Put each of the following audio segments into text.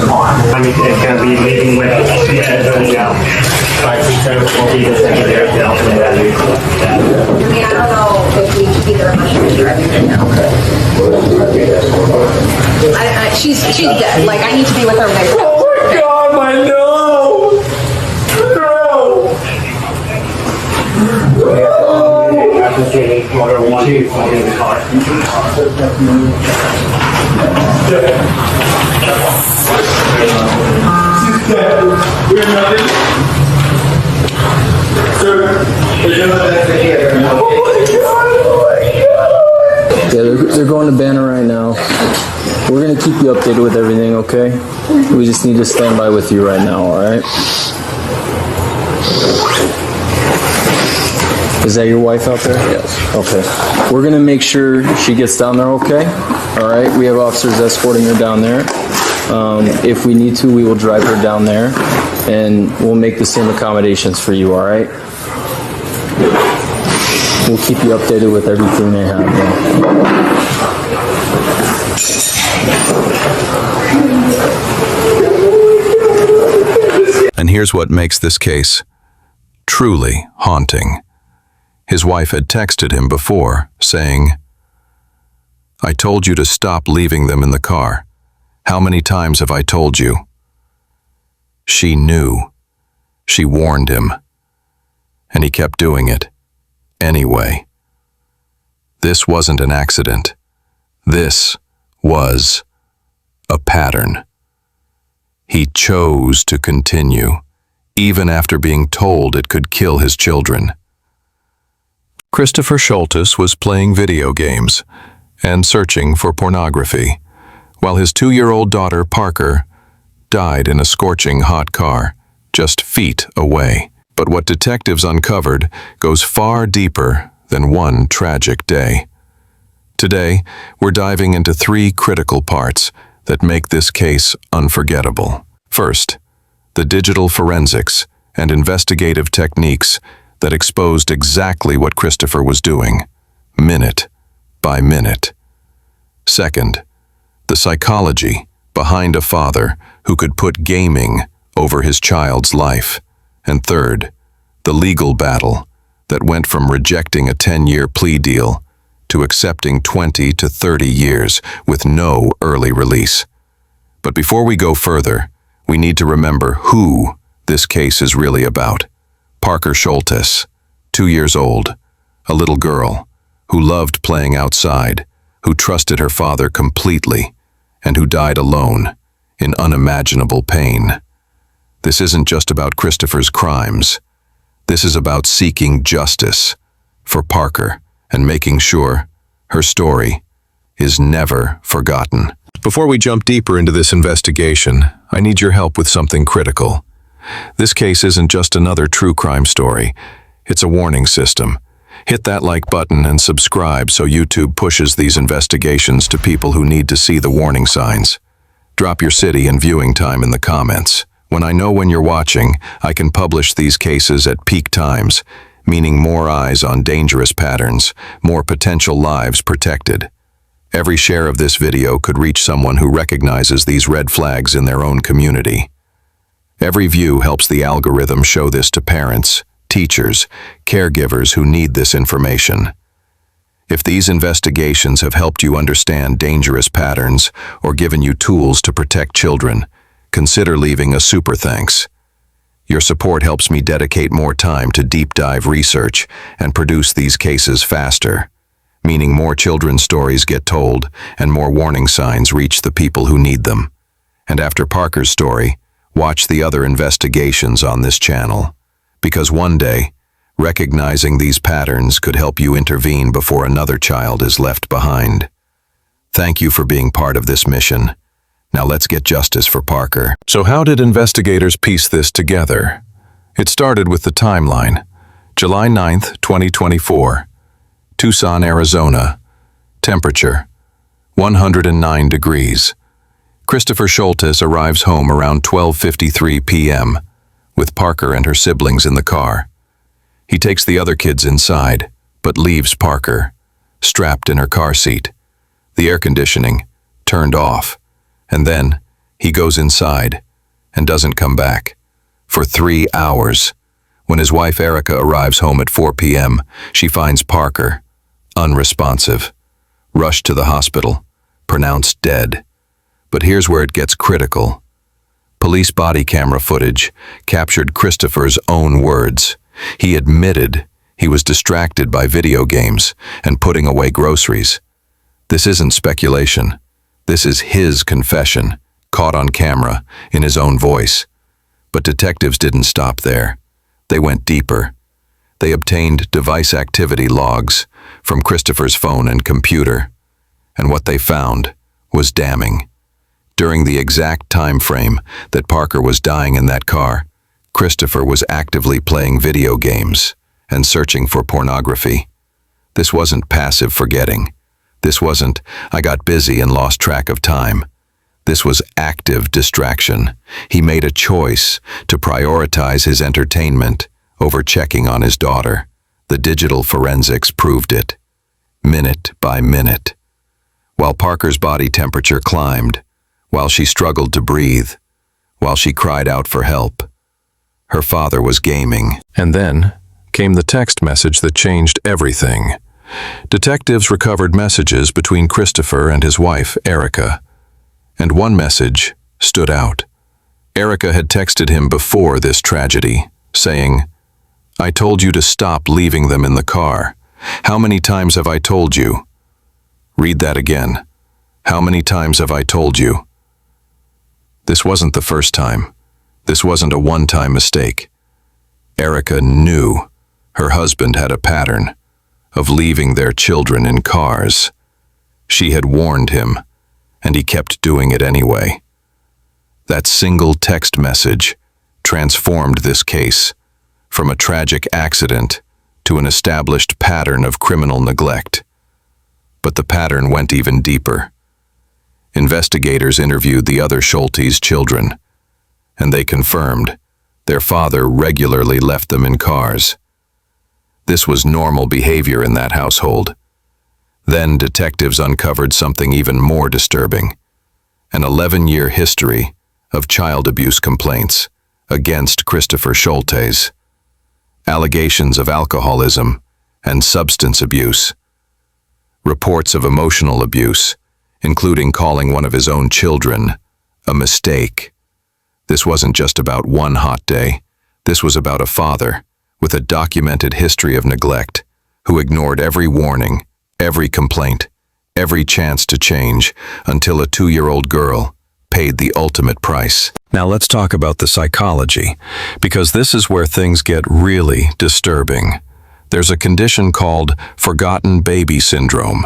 I mean, it's going to be meeting with the attorney now. Like we said, it will be the secretary to help with that. I mean, I don't know if we should either of us should drive it now. She's dead. Like, I need to be with her right now. Oh my God, my no! No! Advocacy order 1, 2, in the car. She's dead. We're nothing. Sir, there's no investigator. Yeah, they're going to Banner right now. We're going to keep you updated with everything, okay? We just need to stand by with you right now, alright? Is that your wife out there? Yes. Okay. We're going to make sure she gets down there, okay? Alright, we have officers escorting her down there. If we need to, we will drive her down there, and we'll make the same accommodations for you, alright? We'll keep you updated with everything they have, though. And here's what makes this case truly haunting. His wife had texted him before, saying, "I told you to stop leaving them in the car. How many times have I told you?" She knew. She warned him. And he kept doing it. Anyway. This wasn't an accident. This was a pattern. He chose to continue, even after being told it could kill his children. Christopher Scholtes was playing video games and searching for pornography, while his 2-year-old daughter, Parker, died in a scorching hot car, just feet away. But what detectives uncovered goes far deeper than one tragic day. Today, we're diving into 3 critical parts that make this case unforgettable. First, the digital forensics and investigative techniques that exposed exactly what Christopher was doing, minute by minute. Second, the psychology behind a father who could put gaming over his child's life. And third, the legal battle that went from rejecting a 10-year plea deal to accepting 20 to 30 years with no early release. But before we go further, we need to remember who this case is really about. Parker Scholtes, 2 years old, a little girl who loved playing outside, who trusted her father completely, and who died alone in unimaginable pain. This isn't just about Christopher's crimes. This is about seeking justice for Parker and making sure her story is never forgotten. Before we jump deeper into this investigation, I need your help with something critical. This case isn't just another true crime story. It's a warning system. Hit that like button and subscribe so YouTube pushes these investigations to people who need to see the warning signs. Drop your city and viewing time in the comments. When I know when you're watching, I can publish these cases at peak times, meaning more eyes on dangerous patterns, more potential lives protected. Every share of this video could reach someone who recognizes these red flags in their own community. Every view helps the algorithm show this to parents, teachers, caregivers who need this information. If these investigations have helped you understand dangerous patterns or given you tools to protect children, consider leaving a super thanks. Your support helps me dedicate more time to deep dive research and produce these cases faster, meaning more children's stories get told and more warning signs reach the people who need them. And after Parker's story, watch the other investigations on this channel, because one day, recognizing these patterns could help you intervene before another child is left behind. Thank you for being part of this mission. Now let's get justice for Parker. So how did investigators piece this together? It started with the timeline. July 9th, 2024. Tucson, Arizona. Temperature, 109 degrees. Christopher Scholtes arrives home around 12:53 p.m. with Parker and her siblings in the car. He takes the other kids inside, but leaves Parker, strapped in her car seat, the air conditioning turned off, and then He goes inside and doesn't come back for 3 hours. When his wife Erica arrives home at 4 p.m., she finds Parker unresponsive, rushed to the hospital, pronounced dead. But here's where it gets critical. Police body camera footage captured Christopher's own words. He admitted he was distracted by video games and putting away groceries. This isn't speculation. This is his confession, caught on camera, in his own voice. But detectives didn't stop there. They went deeper. They obtained device activity logs from Christopher's phone and computer. And what they found was damning. During the exact time frame that Parker was dying in that car, Christopher was actively playing video games and searching for pornography. This wasn't passive forgetting. This wasn't, I got busy and lost track of time. This was active distraction. He made a choice to prioritize his entertainment over checking on his daughter. The digital forensics proved it, minute by minute. While Parker's body temperature climbed, while she struggled to breathe, while she cried out for help, her father was gaming. And then came the text message that changed everything. Detectives recovered messages between Christopher and his wife, Erica. And one message stood out. Erica had texted him before this tragedy, saying, "I told you to stop leaving them in the car. How many times have I told you?" Read that again. How many times have I told you? This wasn't the first time. This wasn't a one-time mistake. Erica knew her husband had a pattern of leaving their children in cars. She had warned him, and he kept doing it anyway. That single text message transformed this case from a tragic accident to an established pattern of criminal neglect. But the pattern went even deeper. Investigators interviewed the other Scholtes children, and they confirmed their father regularly left them in cars. This was normal behavior in that household. Then detectives uncovered something even more disturbing: an 11-year history of child abuse complaints against Christopher Scholtes, allegations of alcoholism and substance abuse, reports of emotional abuse, including calling one of his own children a mistake. This wasn't just about one hot day. This was about a father with a documented history of neglect who ignored every warning, every complaint, every chance to change until a 2-year-old girl paid the ultimate price. Now let's talk about the psychology, because this is where things get really disturbing. There's a condition called forgotten baby syndrome.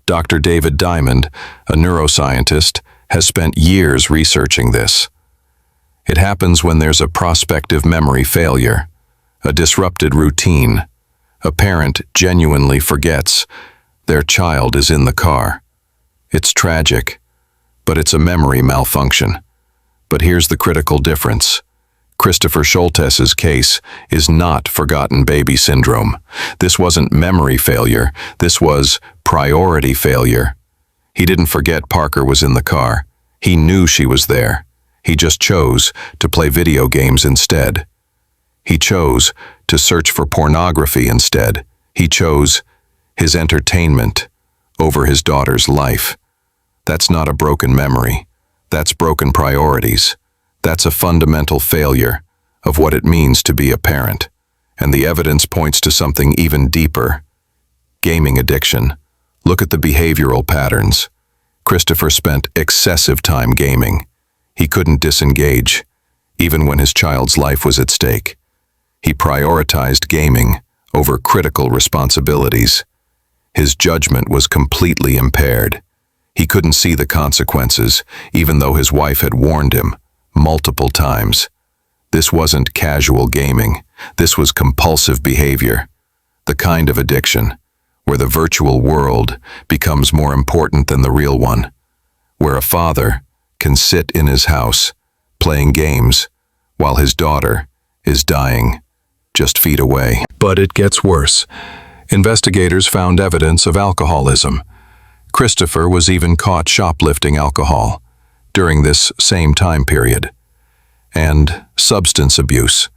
Dr. David Diamond, a neuroscientist, has spent years researching this. It happens when there's a prospective memory failure, a disrupted routine. A parent genuinely forgets their child is in the car. It's tragic, but it's a memory malfunction. But here's the critical difference. Christopher Scholtes' case is not forgotten baby syndrome. This wasn't memory failure. This was priority failure. He didn't forget Parker was in the car. He knew she was there. He just chose to play video games instead. He chose to search for pornography instead. He chose his entertainment over his daughter's life. That's not a broken memory. That's broken priorities. That's a fundamental failure of what it means to be a parent. And the evidence points to something even deeper. Gaming addiction. Look at the behavioral patterns. Christopher spent excessive time gaming. He couldn't disengage, even when his child's life was at stake. He prioritized gaming over critical responsibilities. His judgment was completely impaired. He couldn't see the consequences, even though his wife had warned him multiple times. This wasn't casual gaming. This was compulsive behavior, the kind of addiction where the virtual world becomes more important than the real one, where a father can sit in his house playing games while his daughter is dying just feet away. But it gets worse. Investigators found evidence of alcoholism. Christopher was even caught shoplifting alcohol. during this same time period. And substance abuse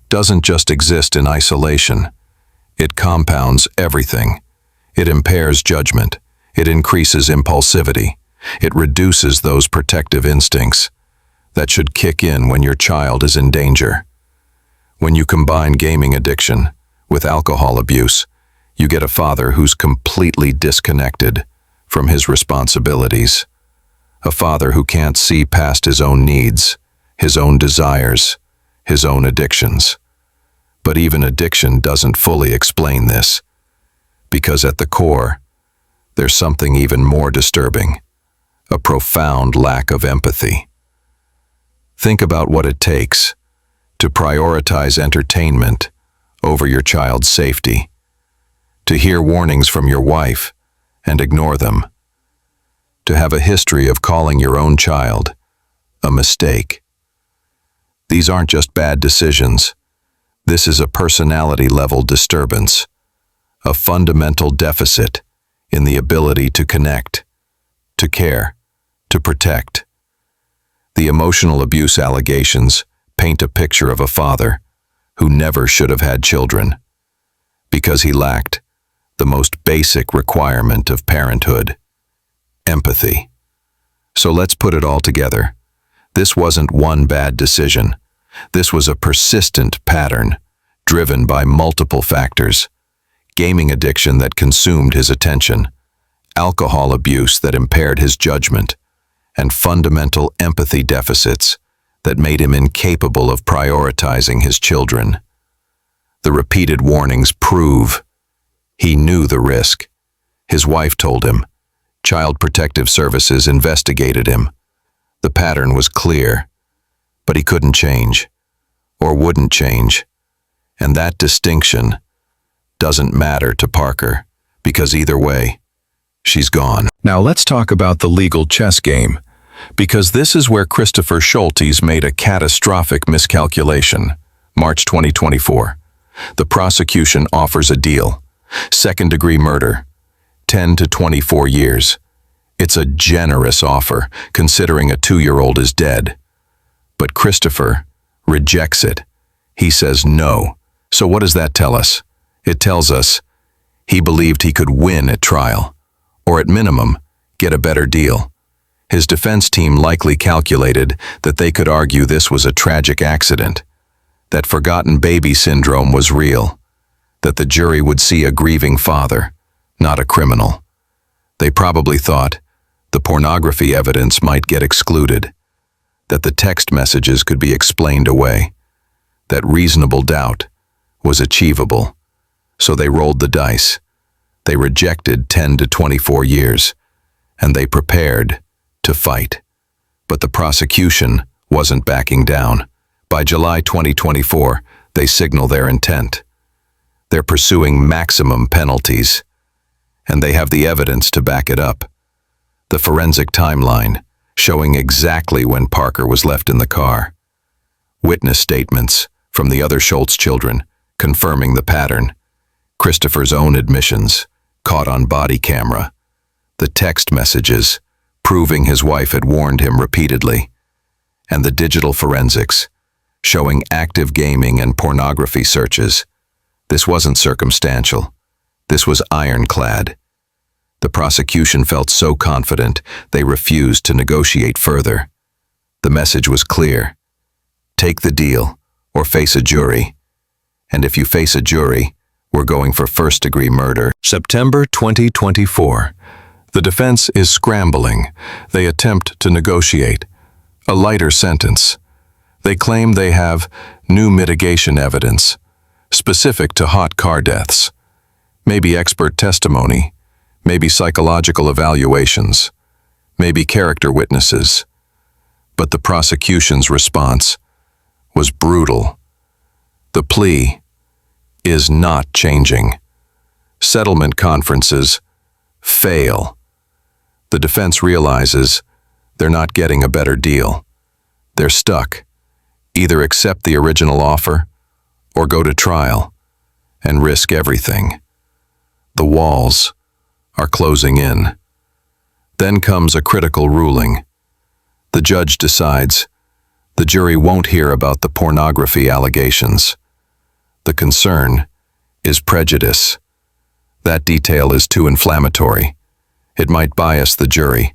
doesn't just exist in isolation. It compounds everything. It impairs judgment. It increases impulsivity. It reduces those protective instincts that should kick in when your child is in danger. When you combine gaming addiction with alcohol abuse, you get a father who's completely disconnected from his responsibilities. A father who can't see past his own needs, his own desires, his own addictions. But even addiction doesn't fully explain this, because at the core, there's something even more disturbing, a profound lack of empathy. Think about what it takes to prioritize entertainment over your child's safety, to hear warnings from your wife and ignore them, to have a history of calling your own child a mistake. These aren't just bad decisions. This is a personality-level disturbance, a fundamental deficit in the ability to connect, to care, to protect. The emotional abuse allegations paint a picture of a father who never should have had children because he lacked the most basic requirement of parenthood: empathy. So let's put it all together. This wasn't one bad decision. This was a persistent pattern, driven by multiple factors: gaming addiction that consumed his attention, alcohol abuse that impaired his judgment, and fundamental empathy deficits that made him incapable of prioritizing his children. The repeated warnings prove he knew the risk. His wife told him. Child Protective Services investigated him. The pattern was clear, but he couldn't change, or wouldn't change. And that distinction doesn't matter to Parker, because either way, she's gone. Now let's talk about the legal chess game, because this is where Christopher Scholtes made a catastrophic miscalculation. March 2024. The prosecution offers a deal: second-degree murder, 10 to 24 years. It's a generous offer, considering a 2-year-old is dead. But Christopher rejects it. He says no. So what does that tell us? It tells us he believed he could win at trial, or at minimum, get a better deal. His defense team likely calculated that they could argue this was a tragic accident, that forgotten baby syndrome was real, that the jury would see a grieving father, not a criminal. They probably thought the pornography evidence might get excluded, that the text messages could be explained away, that reasonable doubt was achievable. So they rolled the dice. They rejected 10 to 24 years, and they prepared to fight. But the prosecution wasn't backing down. By July 2024, they signal their intent. They're pursuing maximum penalties, and they have the evidence to back it up. The forensic timeline, showing exactly when Parker was left in the car. Witness statements from the other Scholtes children, confirming the pattern. Christopher's own admissions, caught on body camera. The text messages, proving his wife had warned him repeatedly. And the digital forensics, showing active gaming and pornography searches. This wasn't circumstantial. This was ironclad. The prosecution felt so confident they refused to negotiate further. The message was clear: take the deal or face a jury. And if you face a jury, we're going for first-degree murder. September 2024. The defense is scrambling. They attempt to negotiate a lighter sentence. They claim they have new mitigation evidence, specific to hot car deaths. Maybe expert testimony, maybe psychological evaluations, maybe character witnesses. But the prosecution's response was brutal. The plea is not changing. Settlement conferences fail. The defense realizes they're not getting a better deal. They're stuck. Either accept the original offer or go to trial and risk everything. The walls are closing in. Then comes a critical ruling. The judge decides. The jury won't hear about the pornography allegations. The concern is prejudice. That detail is too inflammatory. It might bias the jury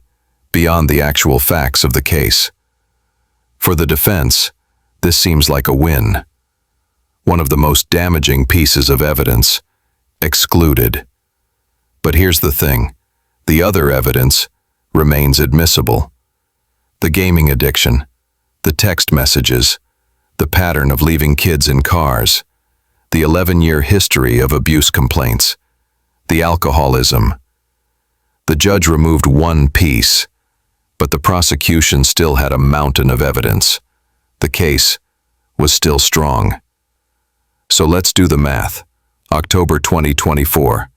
beyond the actual facts of the case. For the defense, this seems like a win. One of the most damaging pieces of evidence excluded. But here's the thing. The other evidence remains admissible. The gaming addiction, the text messages, the pattern of leaving kids in cars, the 11-year history of abuse complaints, the alcoholism. The judge removed one piece, but the prosecution still had a mountain of evidence. The case was still strong. So let's do the math. October 2024,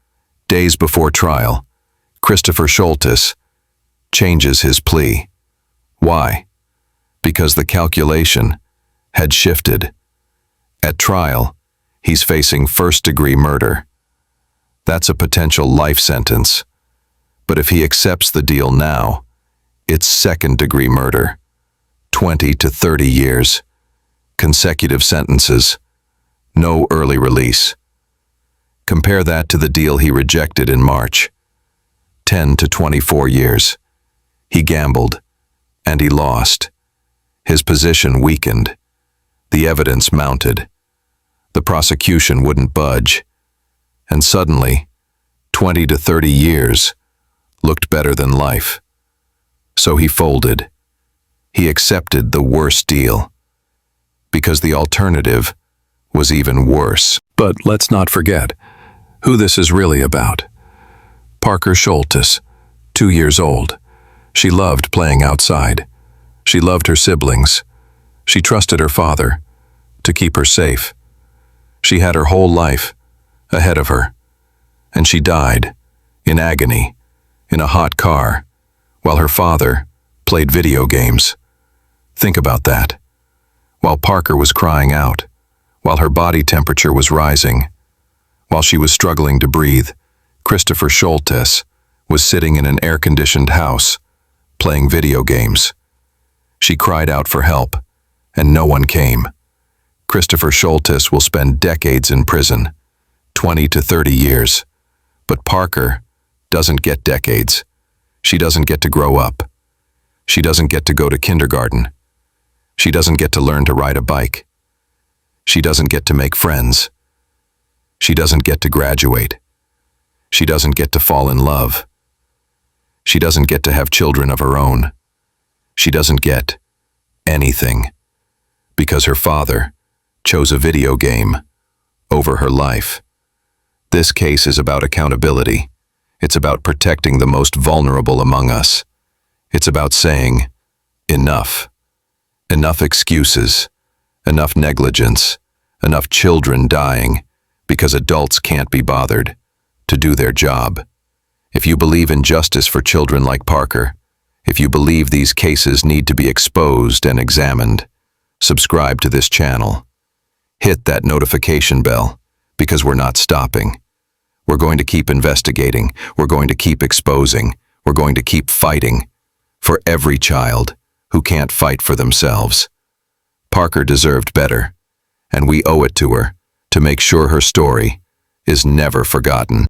days before trial, Christopher Scholtes changes his plea. Why? Because the calculation had shifted. At trial, he's facing first-degree murder. That's a potential life sentence. But if he accepts the deal now, it's second-degree murder. 20 to 30 years. Consecutive sentences. No early release. Compare that to the deal he rejected in March. 10 to 24 years. He gambled, and he lost. His position weakened. The evidence mounted. The prosecution wouldn't budge. And suddenly, 20 to 30 years looked better than life. So he folded. He accepted the worst deal. Because the alternative was even worse. But let's not forget who this is really about. Parker Scholtes, 2 years old. She loved playing outside. She loved her siblings. She trusted her father to keep her safe. She had her whole life ahead of her. And she died in agony in a hot car while her father played video games. Think about that. While Parker was crying out, while her body temperature was rising, while she was struggling to breathe, Christopher Scholtes was sitting in an air-conditioned house, playing video games. She cried out for help, and no one came. Christopher Scholtes will spend decades in prison, 20 to 30 years. But Parker doesn't get decades. She doesn't get to grow up. She doesn't get to go to kindergarten. She doesn't get to learn to ride a bike. She doesn't get to make friends. She doesn't get to graduate. She doesn't get to fall in love. She doesn't get to have children of her own. She doesn't get anything because her father chose a video game over her life. This case is about accountability. It's about protecting the most vulnerable among us. It's about saying, enough. Enough excuses. Enough negligence. Enough children dying because adults can't be bothered to do their job. If you believe in justice for children like Parker, if you believe these cases need to be exposed and examined, subscribe to this channel. Hit that notification bell, because we're not stopping. We're going to keep investigating. We're going to keep exposing. We're going to keep fighting for every child who can't fight for themselves. Parker deserved better, and we owe it to her to make sure her story is never forgotten.